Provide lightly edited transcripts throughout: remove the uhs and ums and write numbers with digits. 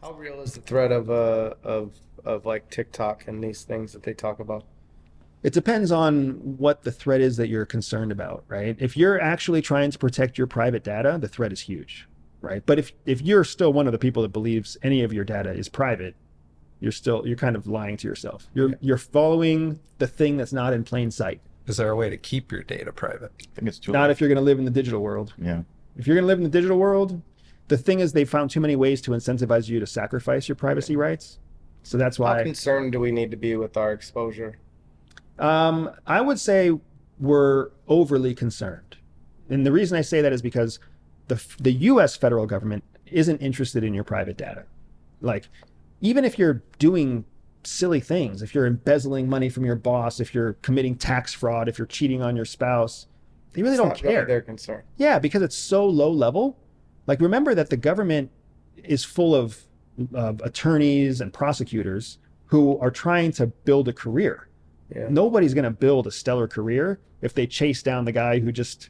How real is the threat of like TikTok and these things that they talk about? It depends on what the threat is that you're concerned about, right? If you're actually trying to protect your private data, the threat is huge, right? But if you're still one of the people that believes any of your data is private, you're kind of lying to yourself. You're following the thing that's not in plain sight. Is there a way to keep your data private? I think it's too Not late. if you're going to live in the digital world. Yeah. If you're going to live in the digital world, the thing is they found too many ways to incentivize you to sacrifice your privacy rights. So that's How why concerned do we need to be with our exposure? I would say we're overly concerned. And the reason I say that is because the US federal government isn't interested in your private data. Like, even if you're doing silly things, if you're embezzling money from your boss, if you're committing tax fraud, if you're cheating on your spouse, they really It's don't not really care. their concern. Yeah, because it's so low level. Like, remember that the government is full of attorneys and prosecutors who are trying to build a career. Yeah. Nobody's going to build a stellar career if they chase down the guy who just,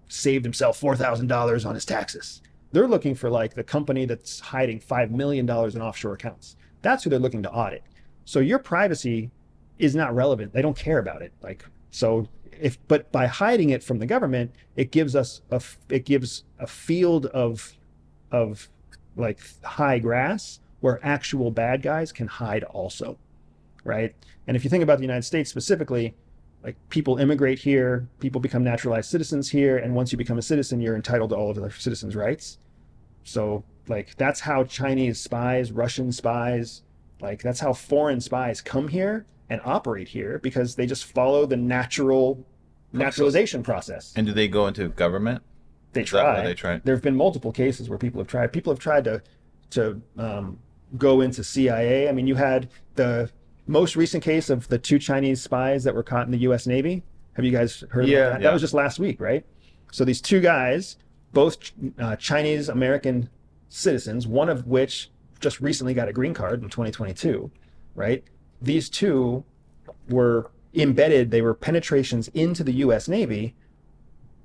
saved himself $4,000 on his taxes. They're looking for like the company that's hiding $5 million in offshore accounts. That's who they're looking to audit. So your privacy is not relevant. They don't care about it. But by hiding it from the government, it gives a field of like high grass where actual bad guys can hide also, right? And if you think about the United States specifically, like people immigrate here, people become naturalized citizens here, and once you become a citizen, you're entitled to all of the citizens' rights. So like that's how Chinese spies, Russian spies, like that's how foreign spies come here and operate here because they just follow the naturalization process. And do they go into government? They Is that try. what they try? There have been multiple cases where people have tried. People have tried to go into CIA. I mean, you had the most recent case of the two Chinese spies that were caught in the U.S. Navy. Have you guys heard Yeah. about that? That was just last week, right? So these two guys, both Chinese American citizens, one of which just recently got a green card in 2022, right? These two were embedded, they were penetrations into the U.S. Navy,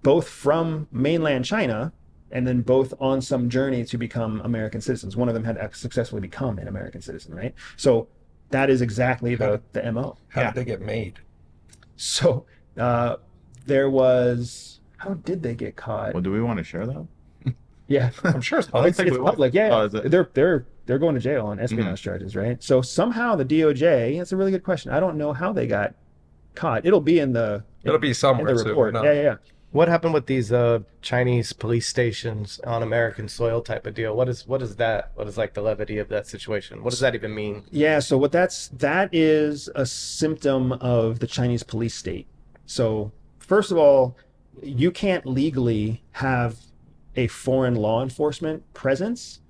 both from mainland China, and then both on some journey to become American citizens. One of them had successfully become an American citizen, right? So that is exactly the MO. How Yeah. did they get made? So there was, how did they get caught? Well, do we want to share that? Yeah, I'm sure it's oh, public. it's public. Yeah, Oh, is it? they're going to jail on espionage charges, right? So somehow the DOJ. That's a really good question. I don't know how they got caught. It'll be in the It'll be somewhere in the soon report. enough. Yeah. What happened with these Chinese police stations on American soil type of deal? What is that? What is like the levity of that situation? What does that even mean? Yeah, so that is a symptom of the Chinese police state. So first of all, you can't legally have a foreign law enforcement presence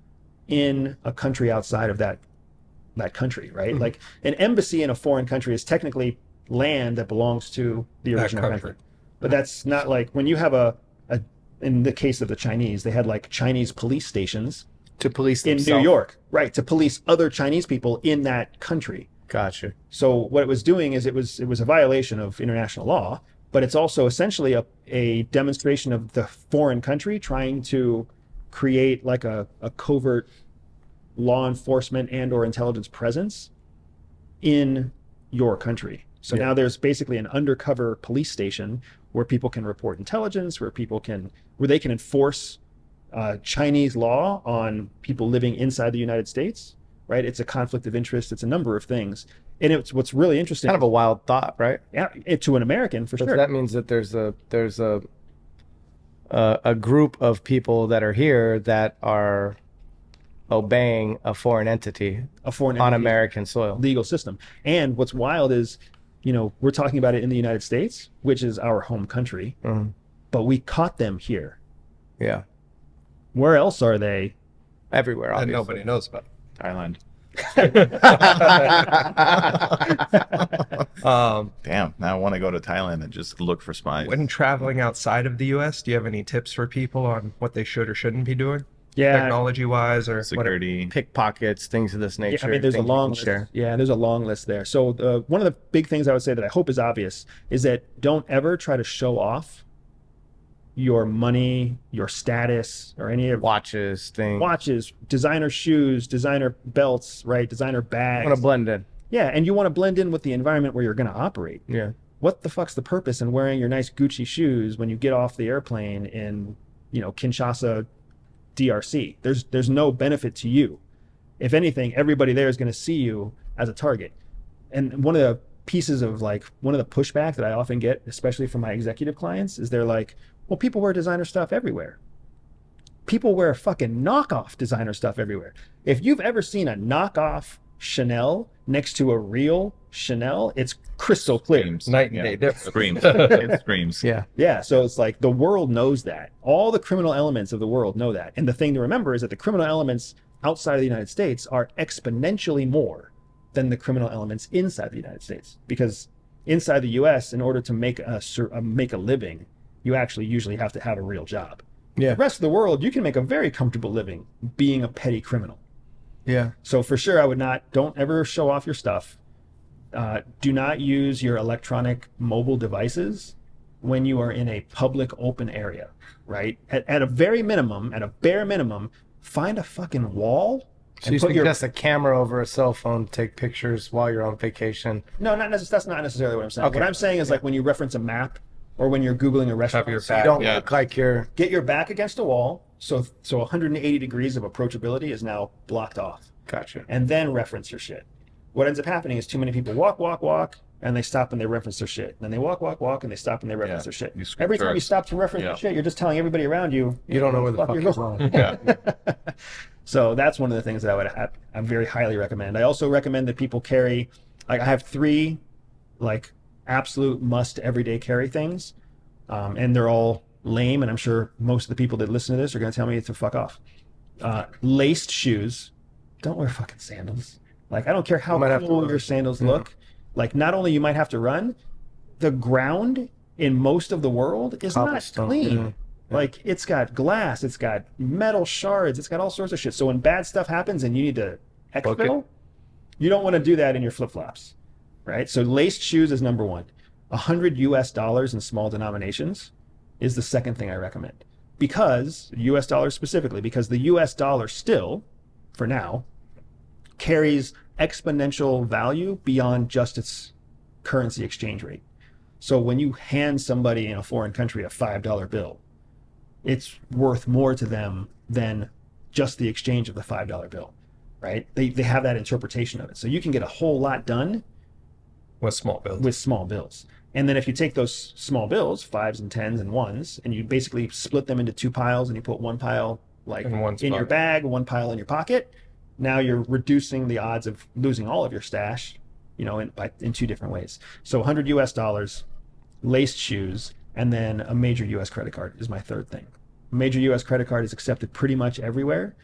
in a country outside of that country, right? Mhm. Like an embassy in a foreign country is technically land that belongs to the That original country. country. But that's not like when you have a in the case of the Chinese, they had like Chinese police stations To police in themselves? New York, right, to police other Chinese people in that country. Gotcha. So what it was doing is it was a violation of international law, but it's also essentially a demonstration of the foreign country trying to create like a covert law enforcement and or intelligence presence in your country. So now there's basically an undercover police station where people can report intelligence, where they can enforce Chinese law on people living inside the United States, right? It's a conflict of interest. It's a number of things. And it's what's really interesting. Kind of a wild thought, right? Yeah, to an American for But sure. that means that there's a group of people that are here that are obeying a foreign entity A foreign on entity, American soil. legal system. And what's wild is, we're talking about it in the United States, which is our home country, Mhm. but we caught them here. Yeah, Where else are they? everywhere, And obviously. nobody knows about Thailand. it. Damn. Now I want to go to Thailand and just look for spies. When traveling outside of the U.S., do you have any tips for people on what they should or shouldn't be doing, Yeah. technology-wise or whatever? Security. Pickpockets, things of this Yeah, nature. I mean, there's a things you long can list. share. Yeah, there's a long list there. So one of the big things I would say that I hope is obvious is that don't ever try to show off your money, your status, or any of Watches, things. watches, designer shoes, designer belts, right? Designer bags. Want to blend in. Yeah, and you want to blend in with the environment where you're going to operate. Yeah. What the fuck's the purpose in wearing your nice Gucci shoes when you get off the airplane in, Kinshasa, DRC? There's no benefit to you. If anything, everybody there is going to see you as a target. And one of the pieces of one of the pushback that I often get, especially from my executive clients, is they're like, well, people wear designer stuff everywhere. People wear fucking knockoff designer stuff everywhere. If you've ever seen a knockoff Chanel next to a real Chanel, it's crystal clear. Screams. Night and Yeah. day difference. Screams. It screams. Yeah. Yeah, so it's like the world knows that. All the criminal elements of the world know that. And the thing to remember is that the criminal elements outside of the United States are exponentially more than the criminal elements inside the United States. Because inside the US, in order to make a living, you actually usually have to have a real job. Yeah. The rest of the world, you can make a very comfortable living being a petty criminal. Yeah. So for sure, don't ever show off your stuff. Do not use your electronic mobile devices when you are in a public open area, right? At a bare minimum, find a fucking wall. So you suggest a camera over a cell phone to take pictures while you're on vacation. No, that's not necessarily what I'm saying. Okay. What I'm saying is like when you reference a map or when you're Googling a restaurant, your You back. don't Yeah. look like you're. get your back against a wall. So 180 degrees of approachability is now blocked off. Gotcha. And then reference your shit. What ends up happening is too many people walk, and they stop and they reference their shit. Then they walk, and they stop and they reference Yeah. their shit. You screw Every time you turds. stop to reference Yeah. your shit, you're just telling everybody around you. You don't know where the fuck you're you're going. going. Yeah. So that's one of the things that I very highly recommend. I also recommend that people carry, I have 3 absolute must everyday carry things. And they're all lame, and I'm sure most of the people that listen to this are going to tell me to fuck off. Laced shoes. Don't wear fucking sandals. I don't care how You might have to cool run. your sandals look. Not only you might have to run, the ground in most of the world is not Cobblestone, clean. yeah. It's got glass, it's got metal shards, it's got all sorts of shit. So when bad stuff happens and you need to Book exfil, you don't want to do that in your flip-flops, right? So laced shoes is number 1. $100 in small denominations is the second thing I recommend. Because, US dollars specifically, because the US dollar still, for now, carries exponential value beyond just its currency exchange rate. So when you hand somebody in a foreign country a $5 bill, it's worth more to them than just the exchange of the $5 bill, right? They have that interpretation of it. So you can get a whole lot done With small bills. with small bills. And then if you take those small bills, 5s and 10s and 1s, and you basically split them into 2 piles and you put one pile In one in your spot. bag, one pile in your pocket, now you're reducing the odds of losing all of your stash, in 2 different ways. So $100, laced shoes, and then a major US credit card is my third thing. A major US credit card is accepted pretty much everywhere,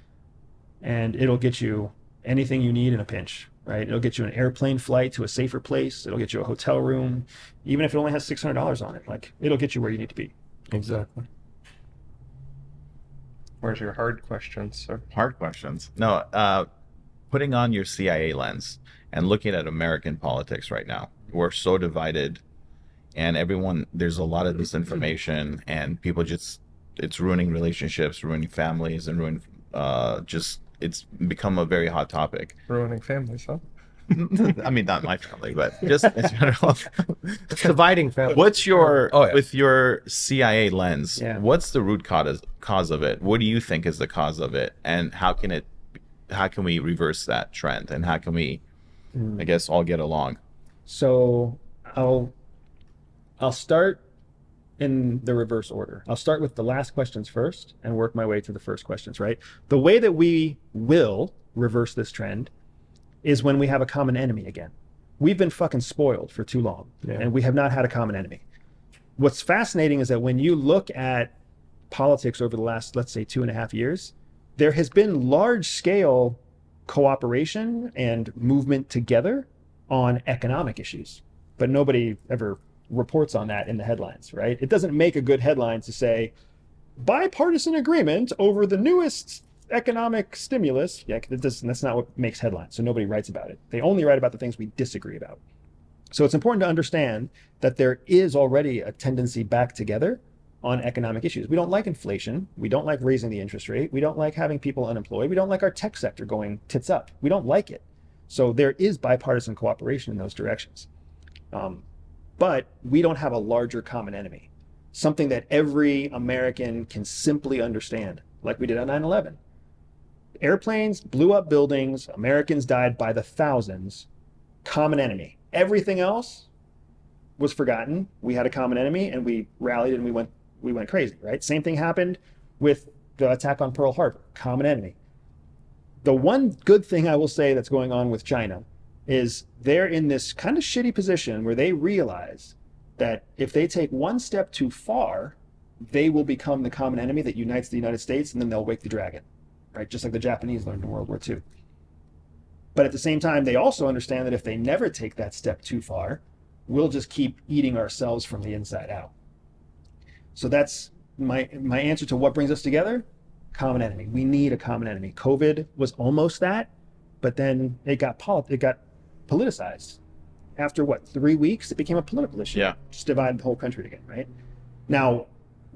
and it'll get you anything you need in a pinch, right? It'll get you an airplane flight to a safer place. It'll get you a hotel room, even if it only has $600 on it. It'll get you where you need to be. Exactly. Where's your hard questions, sir? Hard questions. No, putting on your CIA lens and looking at American politics right now, we're so divided, and there's a lot of disinformation, and people it's ruining relationships, ruining families, and it's become a very hot topic. Ruining families, huh? I mean, not my family, but just in general. It's dividing family. What's your Oh, yeah. with your CIA lens? Yeah. What's the root cause of it? What do you think is the cause of it, and how can we reverse that trend, and how can we, I guess, all get along? So I'll start in the reverse order. I'll start with the last questions first and work my way to the first questions, right? The way that we will reverse this trend is when we have a common enemy again. We've been fucking spoiled for too long, and we have not had a common enemy. What's fascinating is that when you look at politics over the last, let's say, 2.5 years, there has been large scale cooperation and movement together on economic issues, but nobody ever reports on that in the headlines, right? It doesn't make a good headline to say bipartisan agreement over the newest economic stimulus. Yeah, that's not what makes headlines. So nobody writes about it. They only write about the things we disagree about. So it's important to understand that there is already a tendency back together on economic issues. We don't like inflation. We don't like raising the interest rate. We don't like having people unemployed. We don't like our tech sector going tits up. We don't like it. So there is bipartisan cooperation in those directions. But we don't have a larger common enemy, something that every American can simply understand, like we did on 9/11. Airplanes blew up buildings. Americans died by the thousands. Common enemy. Everything else was forgotten. We had a common enemy and we rallied and we went crazy, right? Same thing happened with the attack on Pearl Harbor. Common enemy. The one good thing I will say that's going on with China is they're in this kind of shitty position where they realize that if they take one step too far, they will become the common enemy that unites the United States, and then they'll wake the dragon, right? Just like the Japanese learned in World War II. But at the same time, they also understand that if they never take that step too far, we'll just keep eating ourselves from the inside out. So that's my answer to what brings us together. Common enemy. We need a common enemy. COVID was almost that, but then it got politicized. After what, 3 weeks, it became a political issue. Yeah. Just divided the whole country again, right? Now,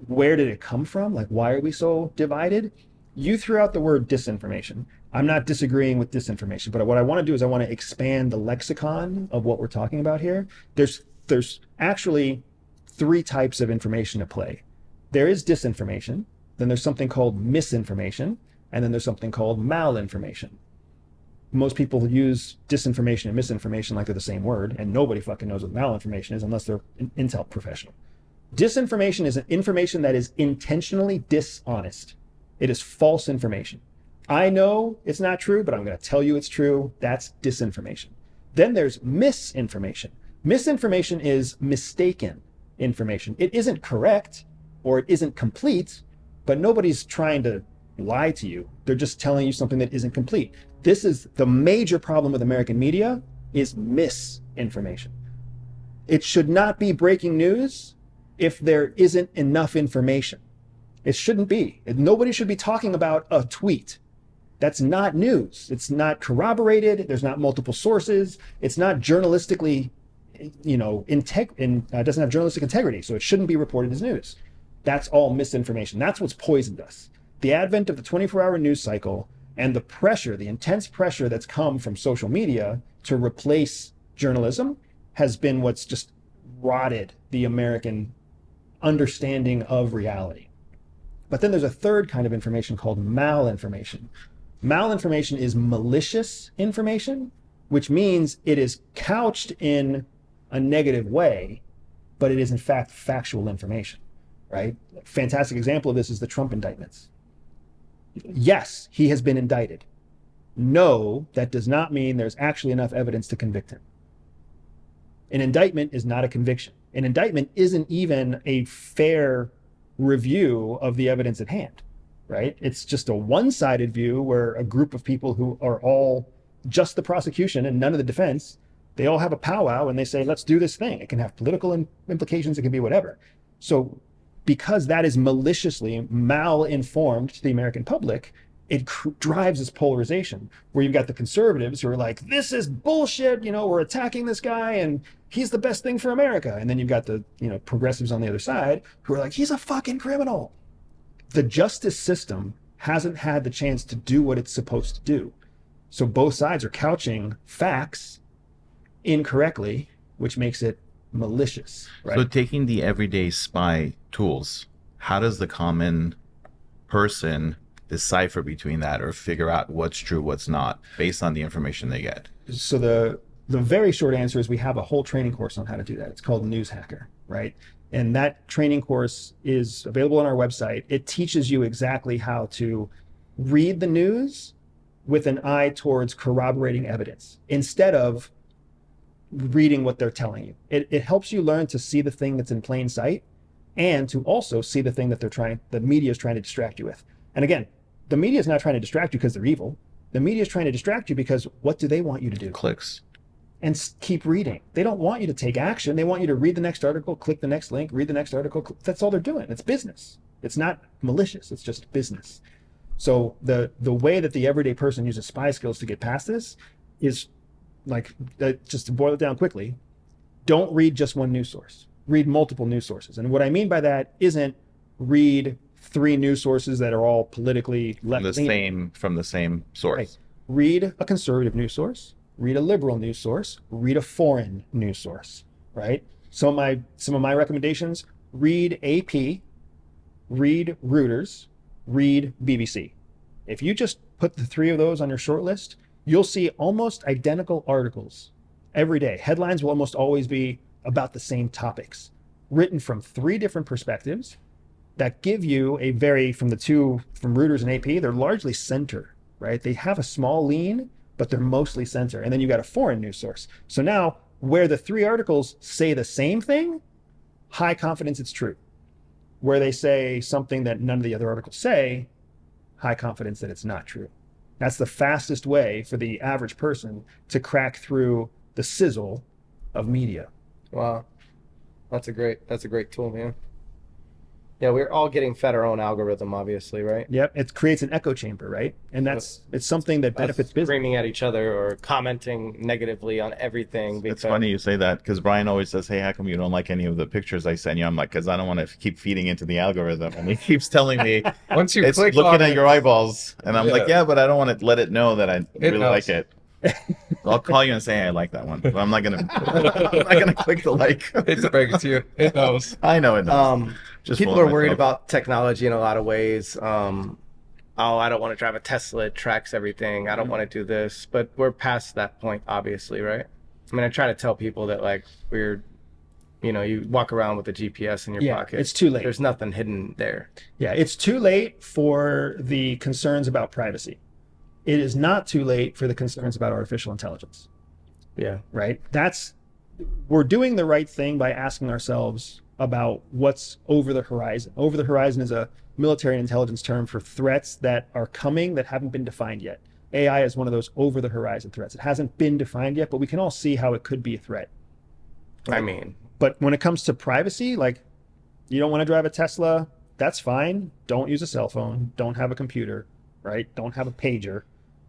where did it come from? Like, why are we so divided? You threw out the word disinformation. I'm not disagreeing with disinformation, but what I want to do is I want to expand the lexicon of what we're talking about here. There's actually 3 types of information at play. There is disinformation, then there's something called misinformation, and then there's something called malinformation. Most people use disinformation and misinformation like they're the same word, and nobody fucking knows what malinformation is unless they're an intel professional. Disinformation is an information that is intentionally dishonest. It is false information. I know it's not true, but I'm going to tell you it's true. That's disinformation. Then there's misinformation. Misinformation is mistaken information. It isn't correct or it isn't complete, but nobody's trying to lie to you. They're just telling you something that isn't complete. This is the major problem with American media, is misinformation. It should not be breaking news if there isn't enough information. It shouldn't be. Nobody should be talking about a tweet. That's not news. It's not corroborated. There's not multiple sources. It's not journalistically, doesn't have journalistic integrity. So it shouldn't be reported as news. That's all misinformation. That's what's poisoned us. The advent of the 24-hour news cycle and the pressure, the intense pressure that's come from social media to replace journalism has been what's just rotted the American understanding of reality. But then there's a third kind of information called malinformation. Malinformation is malicious information, which means it is couched in a negative way, but it is in fact factual information, right? A fantastic example of this is the Trump indictments. Yes, he has been indicted. No, that does not mean there's actually enough evidence to convict him. An indictment is not a conviction. An indictment isn't even a fair review of the evidence at hand, right? It's just a one-sided view where a group of people who are all just the prosecution and none of the defense, they all have a powwow and they say, let's do this thing. It can have political implications. It can be whatever. So because that is maliciously mal-informed to the American public, it drives this polarization where you've got the conservatives who are like, this is bullshit, we're attacking this guy and he's the best thing for America. And then you've got the progressives on the other side who are like, he's a fucking criminal. The justice system hasn't had the chance to do what it's supposed to do. So both sides are couching facts incorrectly, which makes it malicious, right? So taking the everyday spy tools, how does the common person decipher between that or figure out what's true, what's not, based on the information they get? So the very short answer is we have a whole training course on how to do that. It's called News Hacker, right? And that training course is available on our website. It teaches you exactly how to read the news with an eye towards corroborating evidence instead of reading what they're telling you. It helps you learn to see the thing that's in plain sight and to also see the thing that the media is trying to distract you with. And again, the media is not trying to distract you because they're evil. The media is trying to distract you because what do they want you to do? Clicks. And keep reading. They don't want you to take action. They want you to read the next article, click the next link, read the next article. That's all they're doing. It's business. It's not malicious. It's just business. So the way that the everyday person uses spy skills to get past this is just to boil it down quickly, don't read just one news source. Read multiple news sources. And what I mean by that isn't read 3 news sources that are all politically left-leaning. From the same source. Right. Read a conservative news source, read a liberal news source, read a foreign news source, right? Some of my recommendations: read AP, read Reuters, read BBC. If you just put the 3 of those on your short list, you'll see almost identical articles every day. Headlines will almost always be about the same topics, written from 3 different perspectives that give you a very, from Reuters and AP, they're largely center, right? They have a small lean, but they're mostly center. And then you got a foreign news source. So now, where the 3 articles say the same thing, high confidence it's true. Where they say something that none of the other articles say, high confidence that it's not true. That's the fastest way for the average person to crack through the sizzle of media. Wow. That's a great tool, man. Yeah, we're all getting fed our own algorithm, obviously, right? Yep, it creates an echo chamber, right? And it's something that benefits business. Screaming at each other or commenting negatively on everything. It's funny you say that, because Brian always says, hey, how come you don't like any of the pictures I send you? I'm like, because I don't want to keep feeding into the algorithm. And he keeps telling me, Once you it's click looking on at it, your eyeballs. And I'm like, Yeah. yeah, but I don't want to let it know that I really knows. like it. I'll call you and say, hey, I like that one. But I'm not gonna click the like. It's big to you. It knows. I know it knows. Just People fooling are worried myself. about technology in a lot of ways. Oh, I don't want to drive a Tesla. It tracks everything. I don't want to do this. But we're past that point, obviously, right? I mean, I try to tell people that, like, you walk around with a GPS in your pocket. It's too late. There's nothing hidden there. Yeah, it's too late for the concerns about privacy. It is not too late for the concerns about artificial intelligence, Yeah. right? We're doing the right thing by asking ourselves about what's over the horizon. Over the horizon is a military intelligence term for threats that are coming that haven't been defined yet. AI is one of those over the horizon threats. It hasn't been defined yet, but we can all see how it could be a threat. I mean, But when it comes to privacy, like, you don't want to drive a Tesla, that's fine. Don't use a cell phone. Don't have a computer, right? Don't have a pager.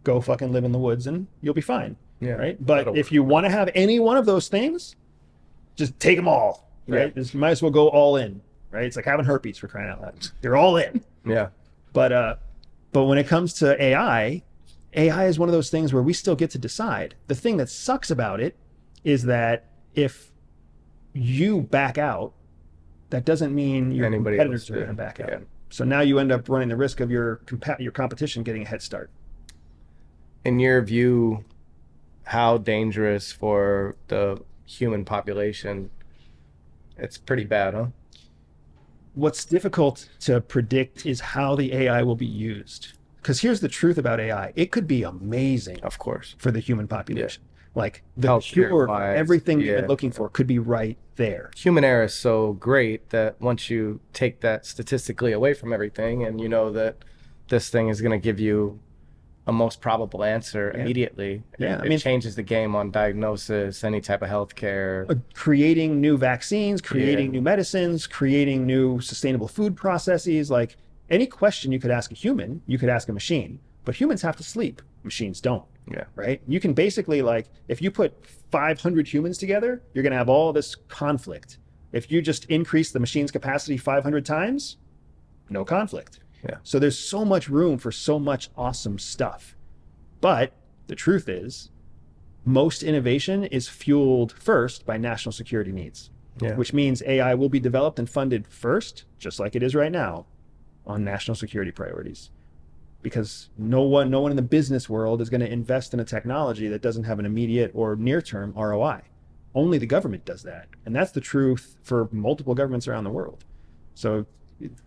Go fucking live in the woods and you'll be fine, yeah. right? But That'll if you want to have any one of those things, just take them all, right? Just might as well go all in, right? It's like having herpes, for crying out loud. You're all in. Yeah. But when it comes to AI is one of those things where we still get to decide. The thing that sucks about it is that if you back out, that doesn't mean your Anybody competitors else are did. going to back out. Yeah. So now you end up running the risk of your competition getting a head start. In your view, how dangerous for the human population? It's pretty bad, huh? What's difficult to predict is how the AI will be used. Because here's the truth about AI. It could be amazing Of course. for the human population. Like the Healthcare cure for wise, everything you've yeah. been looking for could be right there. Human error is so great that once you take that statistically away from everything and you know that this thing is going to give you a most probable answer immediately, Yeah, it changes the game on diagnosis, any type of healthcare. Creating new vaccines, creating new medicines, creating new sustainable food processes. Like any question you could ask a human, you could ask a machine. But humans have to sleep. Machines don't. Yeah. Right? You can basically, like, if you put 500 humans together, you're going to have all this conflict. If you just increase the machine's capacity 500 times, no conflict. Yeah. So there's so much room for so much awesome stuff. But the truth is, most innovation is fueled first by national security needs, Yeah. which means AI will be developed and funded first, just like it is right now, on national security priorities. Because no one in the business world is going to invest in a technology that doesn't have an immediate or near-term ROI. Only the government does that. And that's the truth for multiple governments around the world. So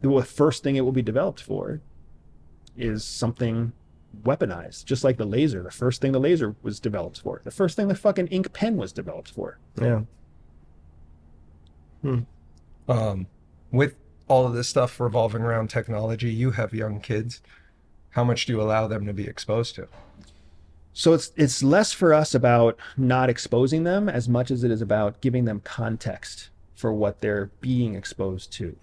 the first thing it will be developed for is something weaponized, just like the laser. The first thing the laser was developed for. The first thing the fucking ink pen was developed for. Yeah. With all of this stuff revolving around technology, you have young kids. How much do you allow them to be exposed to? So it's less for us about not exposing them as much as it is about giving them context for what they're being exposed to,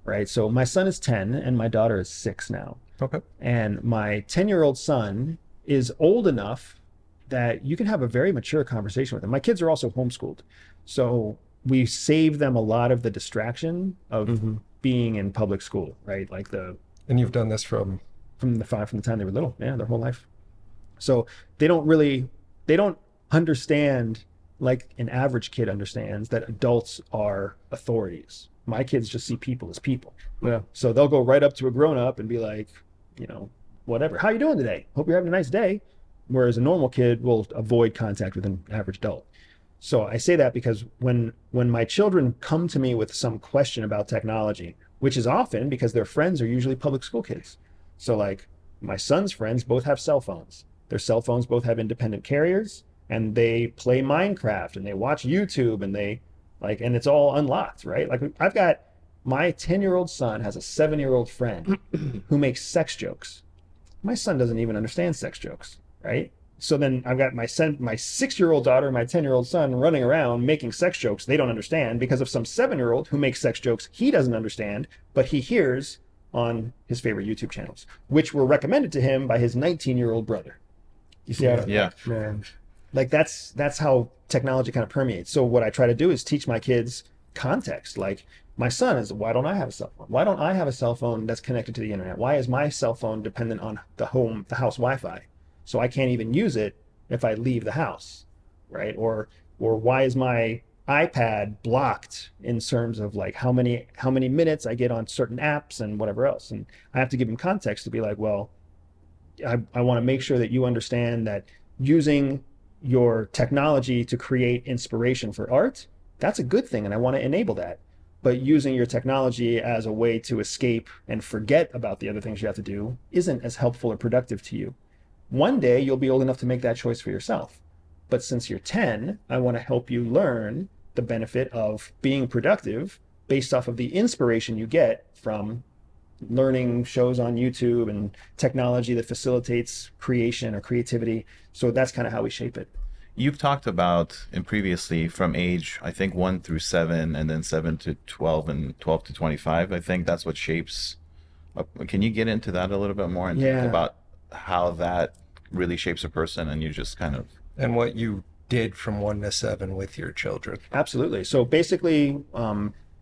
right? So my son is 10 and my daughter is 6 now. Okay. And my 10-year-old son is old enough that you can have a very mature conversation with him. My kids are also homeschooled. So we save them a lot of the distraction of being in public school, right? Like And you've done this from from the time they were little, yeah, their whole life. So they don't understand like an average kid understands that adults are authorities. My kids just see people as people. Yeah. So they'll go right up to a grown up and be like, you know, whatever. How you doing today? Hope you're having a nice day. Whereas a normal kid will avoid contact with an average adult. So I say that because when my children come to me with some question about technology, which is often because their friends are usually public school kids. So like my son's friends both have cell phones. Their cell phones both have independent carriers, and they play Minecraft and they watch YouTube and they like, and it's all unlocked, right? Like I've got my 10-year-old son has a 7-year-old friend who makes sex jokes. My son doesn't even understand sex jokes, right? So then I've got my 6-year-old daughter and my 10-year-old son running around making sex jokes they don't understand because of some 7-year-old who makes sex jokes he doesn't understand, but he hears on his favorite YouTube channels, which were recommended to him by his 19-year-old brother. You see? Yeah. Man. Like that's how technology kind of permeates. So what I try to do is teach my kids context. Like my son is, why don't I have a cell phone? Why don't I have a cell phone that's connected to the internet? Why is my cell phone dependent on the house Wi-Fi? So I can't even use it if I leave the house, right? Or why is my iPad blocked in terms of like how many minutes I get on certain apps and whatever else? And I have to give them context to be like, well, I want to make sure that you understand that using your technology to create inspiration for art, that's a good thing, and I want to enable that. But using your technology as a way to escape and forget about the other things you have to do isn't as helpful or productive to you. One day you'll be old enough to make that choice for yourself. But since you're 10, I want to help you learn the benefit of being productive based off of the inspiration you get from learning shows on YouTube and technology that facilitates creation or creativity. So that's kind of how we shape it. You've talked about in previously from age, I think 1 through 7, and then 7 to 12 and 12 to 25. I think that's what shapes. Can you get into that a little bit more and Yeah. talk about how that really shapes a person, and you just kind of. and what you did from 1 to 7 with your children. Absolutely. So basically,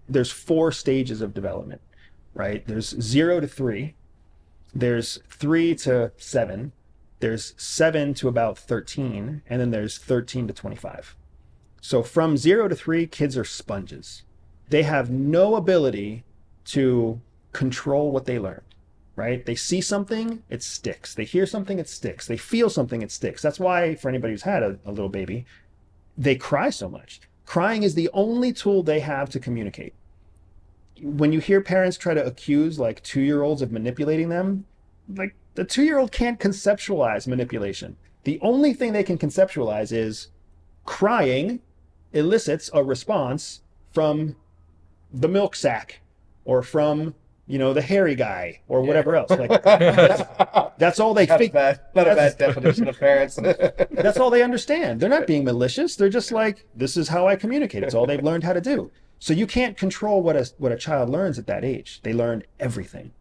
there's 4 stages of development, right? There's 0 to 3, there's 3 to 7, there's 7 to about 13, and then there's 13 to 25. So from 0 to 3, kids are sponges. They have no ability to control what they learned, right? They see something, it sticks. They hear something, it sticks. They feel something, it sticks. That's why for anybody who's had a little baby, they cry so much. Crying is the only tool they have to communicate. When you hear parents try to accuse like 2-year-olds of manipulating them, like the 2-year-old can't conceptualize manipulation. The only thing they can conceptualize is crying elicits a response from the milk sack or from, the hairy guy or whatever else. Like that's all they think. Not a bad definition of parents. That's all they understand. They're not being malicious. They're just like, this is how I communicate. It's all they've learned how to do. So you can't control what a child learns at that age. They learn everything.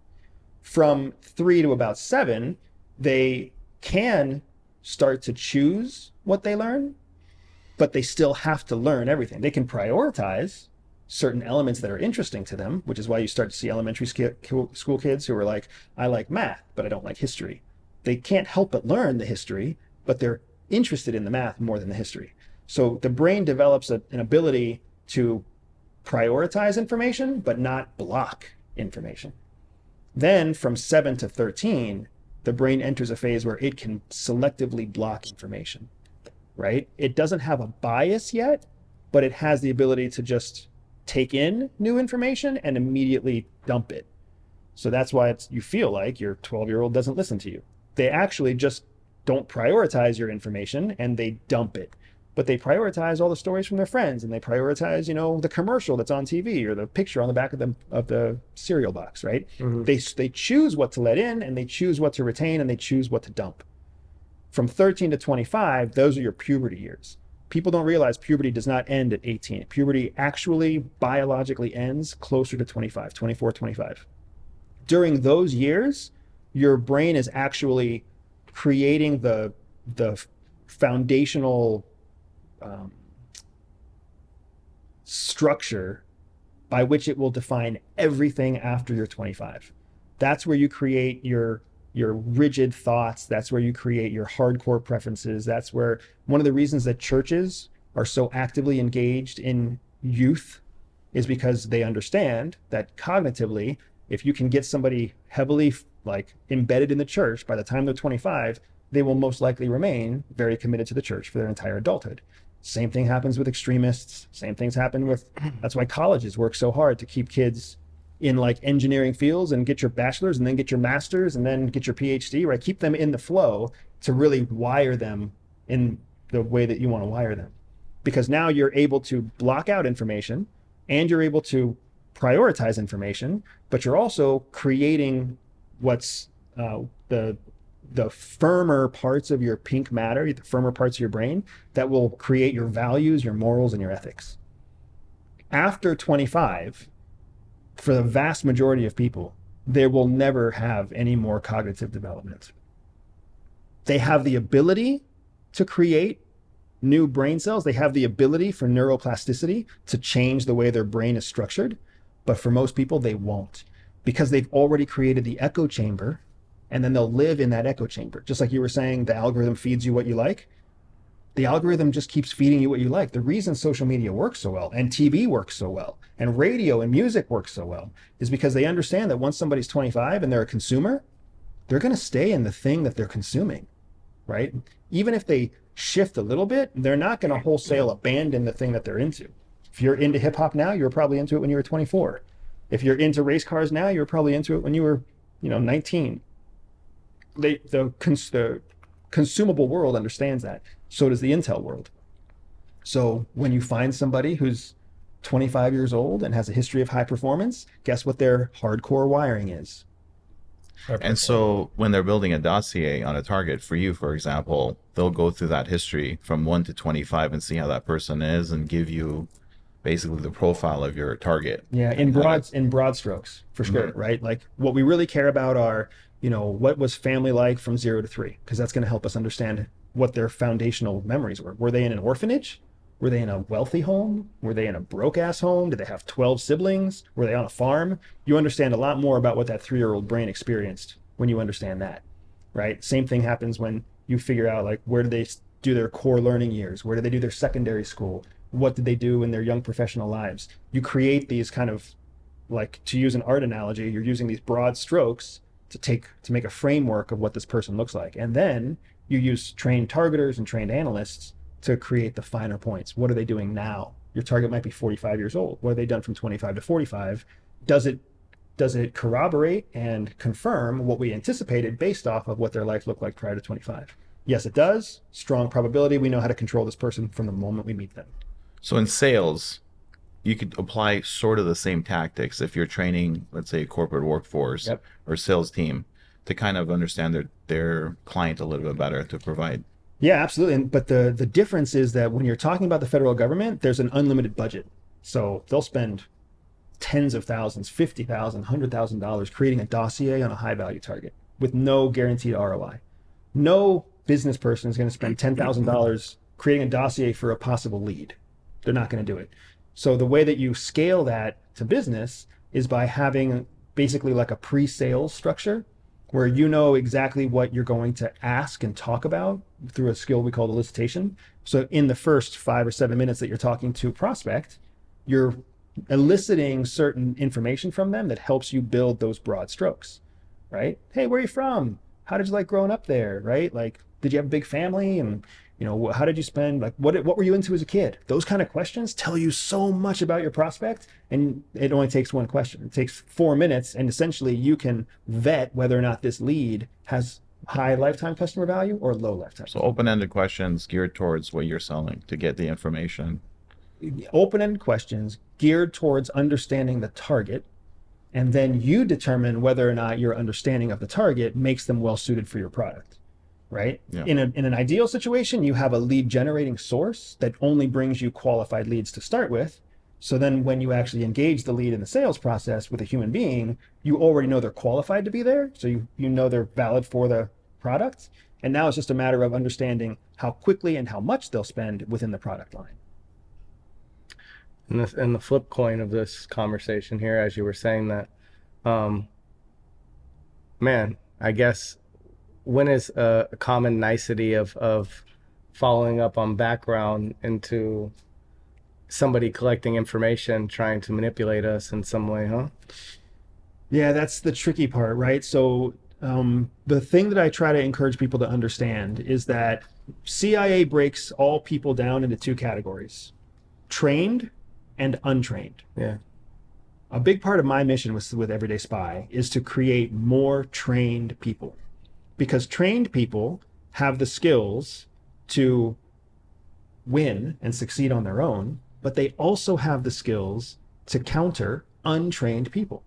From 3 to about 7, they can start to choose what they learn, but they still have to learn everything. They can prioritize certain elements that are interesting to them, which is why you start to see elementary school kids who are like, I like math, but I don't like history. They can't help but learn the history, but they're interested in the math more than the history. So the brain develops an ability to prioritize information, but not block information. Then from 7 to 13, the brain enters a phase where it can selectively block information, right? It doesn't have a bias yet, but it has the ability to just take in new information and immediately dump it. So that's why you feel like your 12-year-old doesn't listen to you. They actually just don't prioritize your information and they dump it. But they prioritize all the stories from their friends, and they prioritize, the commercial that's on TV or the picture on the back of the cereal box, right? Mm-hmm. They choose what to let in, and they choose what to retain, and they choose what to dump. From 13 to 25, those are your puberty years. People don't realize puberty does not end at 18. Puberty actually biologically ends closer to 25, 24, 25. During those years, your brain is actually creating the foundational structure by which it will define everything after you're 25. That's where you create your rigid thoughts. That's where you create your hardcore preferences. That's where one of the reasons that churches are so actively engaged in youth is because they understand that cognitively, if you can get somebody heavily like embedded in the church, by the time they're 25, they will most likely remain very committed to the church for their entire adulthood. Same thing happens with extremists. Same things happen with, that's why colleges work so hard to keep kids in like engineering fields and get your bachelor's and then get your master's and then get your PhD, right? Keep them in the flow to really wire them in the way that you want to wire them. Because now you're able to block out information and you're able to prioritize information, but you're also creating what's the firmer parts of your pink matter, the firmer parts of your brain that will create your values, your morals, and your ethics. After 25, for the vast majority of people, they will never have any more cognitive development. They have the ability to create new brain cells. They have the ability for neuroplasticity to change the way their brain is structured. But for most people, they won't, because they've already created the echo chamber, and then they'll live in that echo chamber. Just like you were saying, the algorithm feeds you what you like. The algorithm just keeps feeding you what you like. The reason social media works so well, and TV works so well, and radio and music works so well, is because they understand that once somebody's 25 and they're a consumer, they're going to stay in the thing that they're consuming, right? Even if they shift a little bit, they're not going to wholesale abandon the thing that they're into. If you're into hip hop now, you're probably into it when you were 24. If you're into race cars now, you're probably into it when you were, 19. The consumable world understands that. So does the Intel world. So when you find somebody who's 25 years old and has a history of high performance, guess what their hardcore wiring is? And so when they're building a dossier on a target for you, for example, they'll go through that history from 1 to 25 and see how that person is and give you basically the profile of your target. Yeah, in broad strokes, for sure, right? Like what we really care about are, what was family like from 0 to 3, because that's going to help us understand what their foundational memories were. Were they in an orphanage? Were they in a wealthy home? Were they in a broke-ass home? Did they have 12 siblings? Were they on a farm? You understand a lot more about what that 3-year-old brain experienced when you understand that, right? Same thing happens when you figure out, like, where did they do their core learning years? Where did they do their secondary school? What did they do in their young professional lives? You create these kind of, like, to use an art analogy, you're using these broad strokes to make a framework of what this person looks like. And then you use trained targeters and trained analysts to create the finer points. What are they doing now? Your target might be 45 years old. What have they done from 25 to 45? Does it corroborate and confirm what we anticipated based off of what their life looked like prior to 25? Yes, it does. Strong probability. We know how to control this person from the moment we meet them. So in sales, you could apply sort of the same tactics if you're training, let's say, a corporate workforce or sales team to kind of understand their client a little bit better to provide. Yeah, absolutely. But the difference is that when you're talking about the federal government, there's an unlimited budget. So they'll spend tens of thousands, $50,000, $100,000 creating a dossier on a high value target with no guaranteed ROI. No business person is going to spend $10,000 creating a dossier for a possible lead. They're not going to do it. So the way that you scale that to business is by having basically like a pre-sales structure where you know exactly what you're going to ask and talk about through a skill we call elicitation. So in the first 5 or 7 minutes that you're talking to a prospect, you're eliciting certain information from them that helps you build those broad strokes, right? Hey, where are you from? How did you like growing up there, right? Like, did you have a big family? And how did you spend, like, what were you into as a kid? Those kind of questions tell you so much about your prospect, and it only takes one question. It takes 4 minutes, and essentially you can vet whether or not this lead has high lifetime customer value or low lifetime. So open-ended questions geared towards what you're selling to get the information. Open-ended questions geared towards understanding the target, and then you determine whether or not your understanding of the target makes them well suited for your product. Right? Yeah. In an ideal situation, you have a lead generating source that only brings you qualified leads to start with. So then when you actually engage the lead in the sales process with a human being, you already know they're qualified to be there. So you know they're valid for the product. And now it's just a matter of understanding how quickly and how much they'll spend within the product line. And the flip coin of this conversation here, as you were saying that, um, man, I guess when is a common nicety of following up on background into somebody collecting information, trying to manipulate us in some way, huh? Yeah, that's the tricky part, right? So the thing that I try to encourage people to understand is that CIA breaks all people down into two categories: trained and untrained. Yeah. A big part of my mission with Everyday Spy is to create more trained people, because trained people have the skills to win and succeed on their own, but they also have the skills to counter untrained people.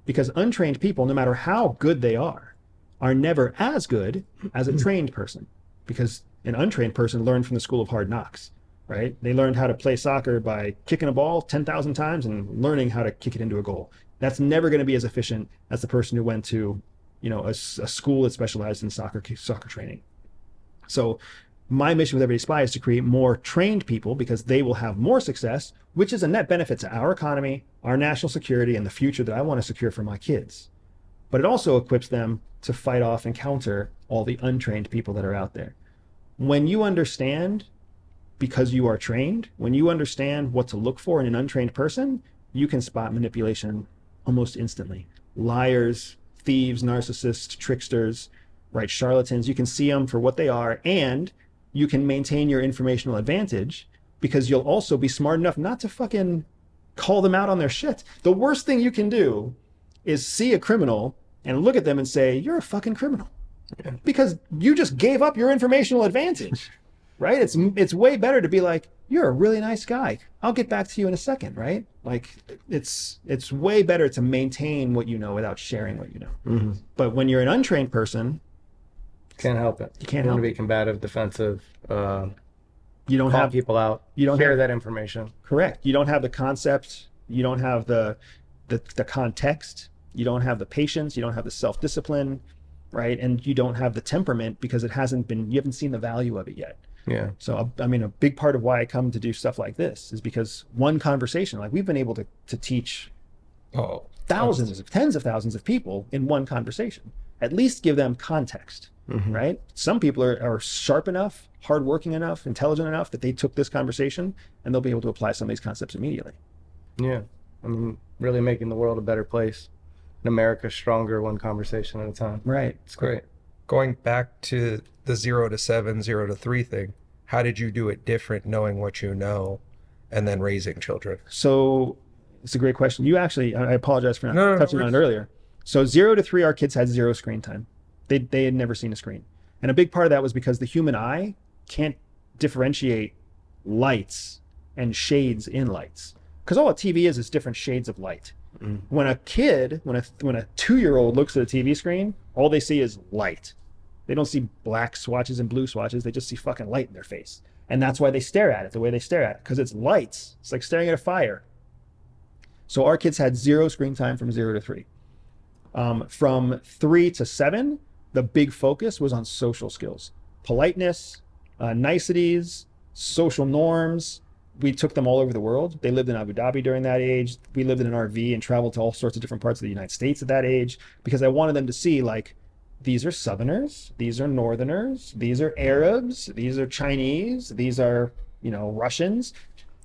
Because untrained people, no matter how good they are never as good as a trained person. Because an untrained person learned from the school of hard knocks, right? They learned how to play soccer by kicking a ball 10,000 times and learning how to kick it into a goal. That's never going to be as efficient as the person who went to, a school that specialized in soccer training. So my mission with Everyday Spy is to create more trained people, because they will have more success, which is a net benefit to our economy, our national security, and the future that I want to secure for my kids. But it also equips them to fight off and counter all the untrained people that are out there. When you understand, because you are trained, when you understand what to look for in an untrained person, you can spot manipulation almost instantly. Liars, thieves, narcissists, tricksters, right? Charlatans, you can see them for what they are, and you can maintain your informational advantage because you'll also be smart enough not to fucking call them out on their shit. The worst thing you can do is see a criminal and look at them and say, you're a fucking criminal. Yeah. Because you just gave up your informational advantage, right? It's way better to be like, you're a really nice guy. I'll get back to you in a second, right? Like it's way better to maintain what you know without sharing what you know. Mm-hmm. But when you're an untrained person, can't help it. You can't want help to be combative, defensive. You don't call have people out. You don't share have that information. Correct. You don't have the concept. You don't have the context. You don't have the patience. You don't have the self-discipline, right? And you don't have the temperament because you haven't seen the value of it yet. Yeah. So I mean, a big part of why I come to do stuff like this is because one conversation, like we've been able to teach tens of thousands of people in one conversation. At least give them context. Mm-hmm. Right? Some people are sharp enough, hardworking enough, intelligent enough that they took this conversation and they'll be able to apply some of these concepts immediately. Yeah. I mean, really making the world a better place. And America stronger, one conversation at a time. Right. It's great. Going back to the 0 to 7, 0 to 3 thing, how did you do it different, knowing what you know and then raising children? So it's a great question. You actually, I apologize for not touching on it earlier. So 0 to 3, our kids had 0 screen time. They had never seen a screen. And a big part of that was because the human eye can't differentiate lights and shades in lights. Because all a TV is different shades of light. Mm. When a 2-year-old looks at a TV screen, all they see is light. They don't see black swatches and blue swatches. They just see fucking light in their face. And that's why they stare at it the way they stare at it, because it's lights. It's like staring at a fire. So our kids had 0 screen time from 0 to 3. From 3 to 7, the big focus was on social skills, politeness, niceties, social norms. We took them all over the world. They lived in Abu Dhabi during that age. We lived in an RV and traveled to all sorts of different parts of the United States at that age, because I wanted them to see, like, these are Southerners, these are Northerners, these are Arabs, these are Chinese, these are, Russians.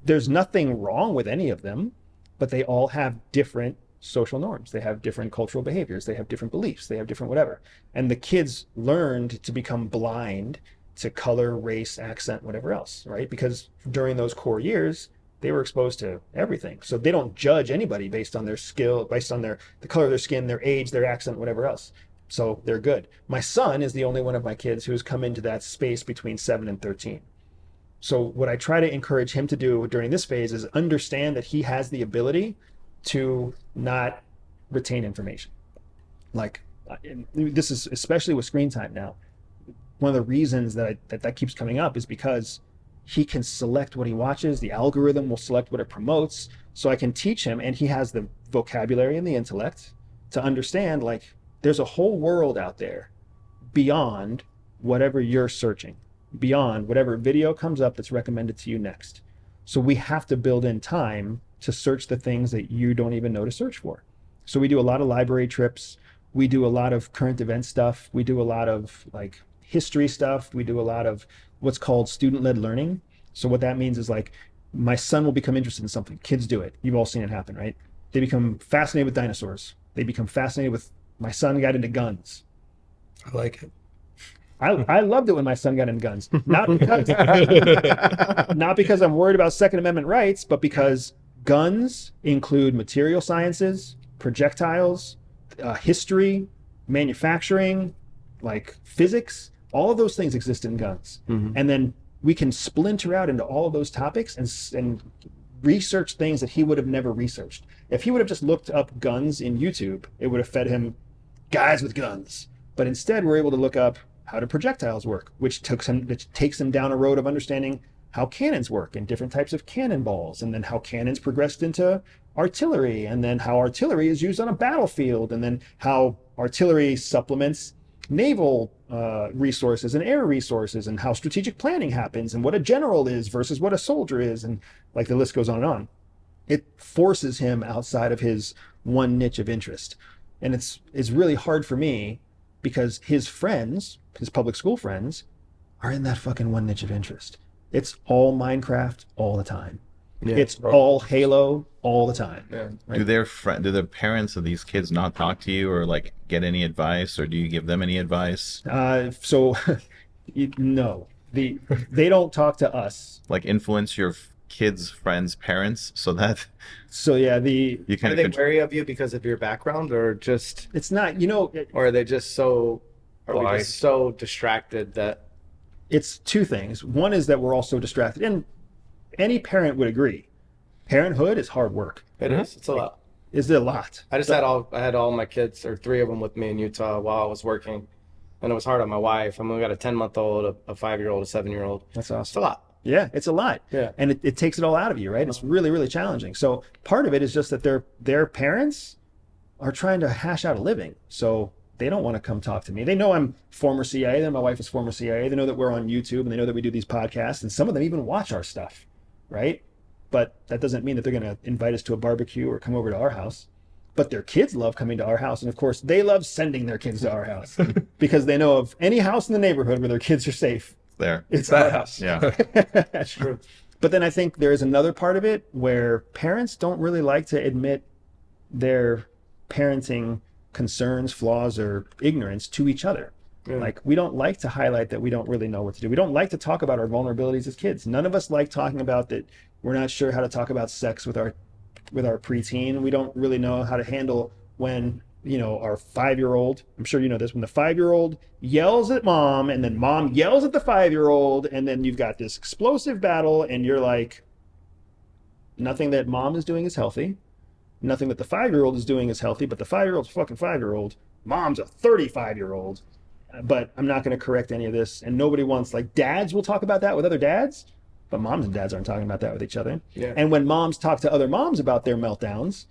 There's nothing wrong with any of them, but they all have different social norms. They have different cultural behaviors. They have different beliefs. They have different whatever. And the kids learned to become blind to color, race, accent, whatever else, right? Because during those core years, they were exposed to everything. So they don't judge anybody based on their skill, based on the color of their skin, their age, their accent, whatever else. So they're good. My son is the only one of my kids who has come into that space between 7 and 13. So what I try to encourage him to do during this phase is understand that he has the ability to not retain information. Like, this is especially with screen time now. One of the reasons that keeps coming up is because he can select what he watches. The algorithm will select what it promotes. So I can teach him, and he has the vocabulary and the intellect to understand, like, there's a whole world out there beyond whatever you're searching, beyond whatever video comes up that's recommended to you next. So we have to build in time to search the things that you don't even know to search for. So we do a lot of library trips. We do a lot of current event stuff. We do a lot of like history stuff. We do a lot of what's called student-led learning. So what that means is like my son will become interested in something. Kids do it. You've all seen it happen, right? They become fascinated with dinosaurs. They become fascinated with, my son got into guns. I like it. I loved it when my son got into guns. Not because, not because I'm worried about Second Amendment rights, but because guns include material sciences, projectiles, history, manufacturing, like physics. All of those things exist in guns. And then we can splinter out into all of those topics and research things that he would have never researched. If he would have just looked up guns in YouTube, it would have fed him guys with guns. But instead, we're able to look up how do projectiles work, which takes him down a road of understanding how cannons work and different types of cannonballs, and then how cannons progressed into artillery, and then how artillery is used on a battlefield, and then how artillery supplements naval resources and air resources, and how strategic planning happens, and what a general is versus what a soldier is, and like the list goes on and on. It forces him outside of his one niche of interest. And it's really hard for me because his friends, his public school friends, are in that fucking one niche of interest. It's all Minecraft all the time. Yeah. It's all Halo all the time. Yeah. Right? Do the parents of these kids not talk to you or like get any advice, or do you give them any advice? So no, they don't talk to us. Like influence your kids' friends' parents so that So yeah, you Are kind they of wary of you because of your background, or just, it's not, or are they just so, are we Blind. just so distracted that, it's two things. One is that we're all so distracted, and any parent would agree. Parenthood is hard work. it is, it's a lot. Is it a lot? I had all my kids, or 3 of them with me in Utah while I was working. And it was hard on my wife. I mean, we got a 10-month-old, a 5-year-old, a 7-year-old. That's It's a awesome. lot. Yeah, it's a lot. Yeah. And it takes it all out of you, right? It's really, really challenging. So part of it is just that their parents are trying to hash out a living. So they don't want to come talk to me. They know I'm former CIA, then my wife is former CIA. They know that we're on YouTube, and they know that we do these podcasts, and some of them even watch our stuff, right? But that doesn't mean that they're going to invite us to a barbecue or come over to our house. But their kids love coming to our house. And of course, they love sending their kids to our house because they know of any house in the neighborhood where their kids are safe. there. It's that our house. Yeah. That's true. But then I think there is another part of it where parents don't really like to admit their parenting concerns, flaws, or ignorance to each other. Yeah. Like, we don't like to highlight that we don't really know what to do. We don't like to talk about our vulnerabilities as kids. None of us like talking about that we're not sure how to talk about sex with our preteen. We don't really know how to handle when, our 5-year-old, I'm sure you know this, when the 5-year-old yells at mom, and then mom yells at the 5-year-old, and then you've got this explosive battle, and you're like, nothing that mom is doing is healthy. Nothing that the 5-year-old is doing is healthy, but the 5-year-old's a fucking 5-year-old. Mom's a 35-year-old. But I'm not going to correct any of this. And nobody wants, like, dads will talk about that with other dads, but moms and dads aren't talking about that with each other. Yeah. And when moms talk to other moms about their meltdowns,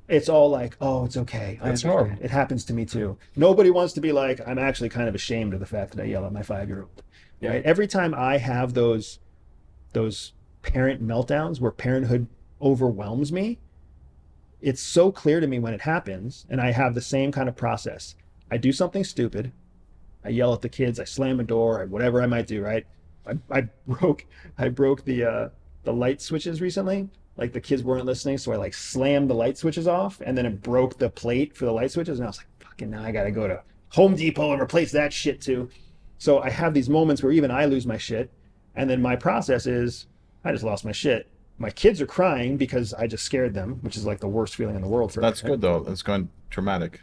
it's all like, oh, it's okay. That's understand. normal. It happens to me too. Nobody wants to be like, I'm actually kind of ashamed of the fact that I yell at my 5-year-old. Yeah. Right? Every time I have those parent meltdowns where parenthood overwhelms me, it's so clear to me when it happens, and I have the same kind of process. I do something stupid. I yell at the kids. I slam a door. Whatever I might do. Right? I broke the light switches recently. Like, the kids weren't listening, so I like slammed the light switches off, and then it broke the plate for the light switches, and I was like, fucking, now I gotta go to Home Depot and replace that shit too. So I have these moments where even I lose my shit, and then my process is, I just lost my shit. My kids are crying because I just scared them, which is like the worst feeling in the world for a That's parent. good though. It's going traumatic.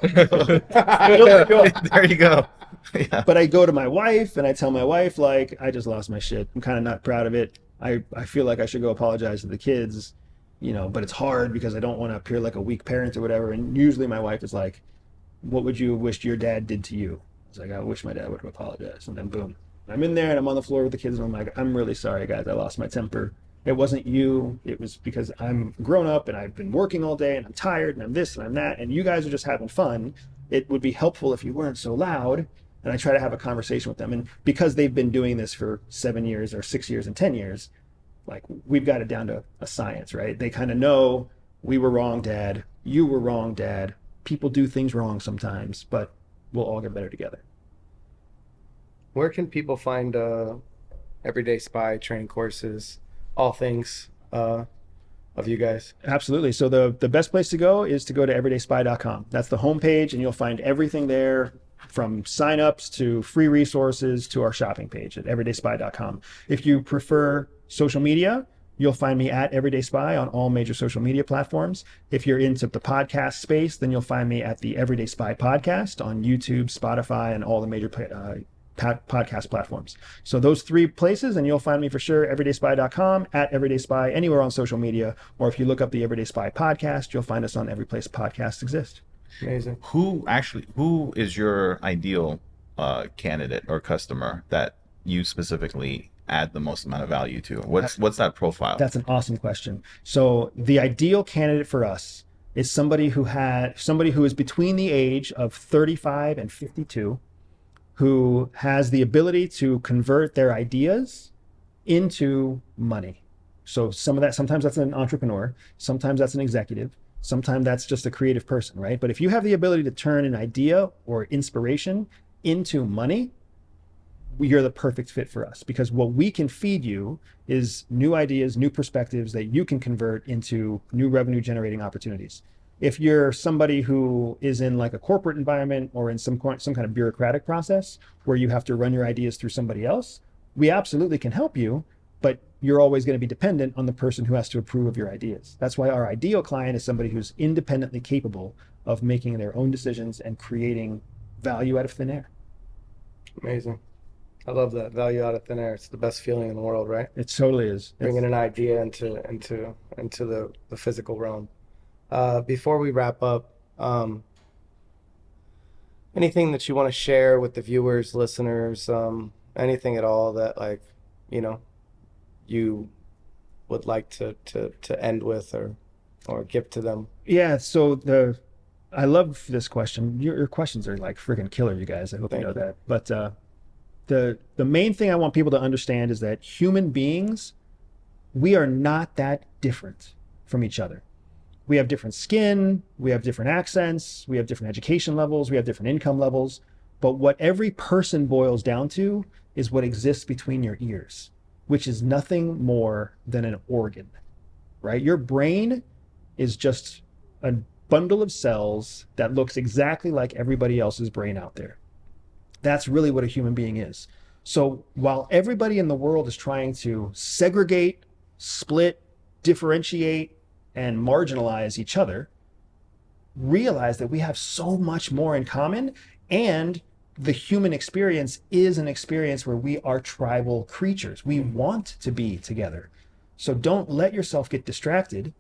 Really cool. There you go. Yeah. But I go to my wife and I tell my wife, like, I just lost my shit. I'm kind of not proud of it. I feel like I should go apologize to the kids, but it's hard because I don't want to appear like a weak parent or whatever. And usually my wife is like, what would you have wished your dad did to you? I was like, I wish my dad would have apologized. And then boom, I'm in there and I'm on the floor with the kids and I'm like, I'm really sorry, guys. I lost my temper. It wasn't you. It was because I'm grown up and I've been working all day and I'm tired and I'm this and I'm that. And you guys are just having fun. It would be helpful if you weren't so loud. And I try to have a conversation with them. And because they've been doing this for 7 years or 6 years and 10 years, like we've got it down to a science, right? They kind of know we were wrong, Dad. You were wrong, Dad. People do things wrong sometimes, but we'll all get better together. Where can people find Everyday Spy training courses, all things of you guys? Absolutely. So the best place to go is to go to everydayspy.com. That's the homepage, and you'll find everything there, from signups to free resources to our shopping page at everydayspy.com. If you prefer social media, you'll find me at Everyday Spy on all major social media platforms. If you're into the podcast space, then you'll find me at the Everyday Spy podcast on YouTube, Spotify, and all the major podcast platforms. So those 3 places, and you'll find me for sure, everydayspy.com, at Everyday Spy, anywhere on social media, or if you look up the Everyday Spy podcast, you'll find us on every place podcasts exist. Amazing. Who is your ideal candidate or customer that you specifically add the most amount of value to? What's that profile? That's an awesome question. So the ideal candidate for us is somebody who is between the age of 35 and 52, who has the ability to convert their ideas into money. So sometimes that's an entrepreneur, sometimes that's an executive, sometimes that's just a creative person, right? But if you have the ability to turn an idea or inspiration into money, you're the perfect fit for us, because what we can feed you is new ideas, new perspectives that you can convert into new revenue generating opportunities. If you're somebody who is in like a corporate environment or in some kind of bureaucratic process where you have to run your ideas through somebody else, we absolutely can help you, but you're always going to be dependent on the person who has to approve of your ideas. That's why our ideal client is somebody who's independently capable of making their own decisions and creating value out of thin air. Amazing. I love that, value out of thin air. It's the best feeling in the world, right? It totally is. Bringing an idea into the physical realm. Before we wrap up, anything that you want to share with the viewers, listeners, anything at all that, like, you would like to end with or give to them? Yeah. So I love this question. Your questions are like freaking killer, you guys. I hope you know that. But the main thing I want people to understand is that human beings, we are not that different from each other. We have different skin, we have different accents, we have different education levels, we have different income levels. But what every person boils down to is what exists between your ears, which is nothing more than an organ, right? Your brain is just a bundle of cells that looks exactly like everybody else's brain out there. That's really what a human being is. So while everybody in the world is trying to segregate, split, differentiate, and marginalize each other, realize that we have so much more in common, and the human experience is an experience where we are tribal creatures. We want to be together. So don't let yourself get distracted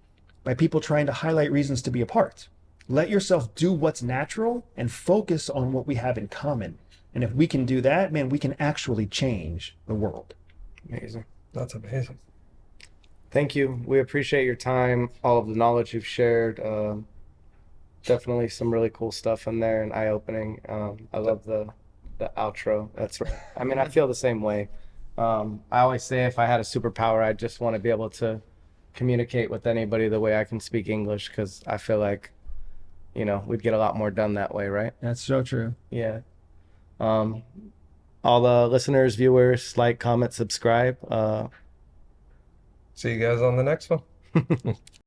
by people trying to highlight reasons to be apart. Let yourself do what's natural and focus on what we have in common. And if we can do that, man, we can actually change the world. Amazing. That's amazing. Thank you. We appreciate your time, all of the knowledge you've shared. Definitely some really cool stuff in there and eye-opening. I love the outro. That's right. I mean, I feel the same way. I always say if I had a superpower, I'd just want to be able to communicate with anybody the way I can speak English, because I feel like, we'd get a lot more done that way, right? That's so true. Yeah. All the listeners, viewers, like, comment, subscribe. See you guys on the next one.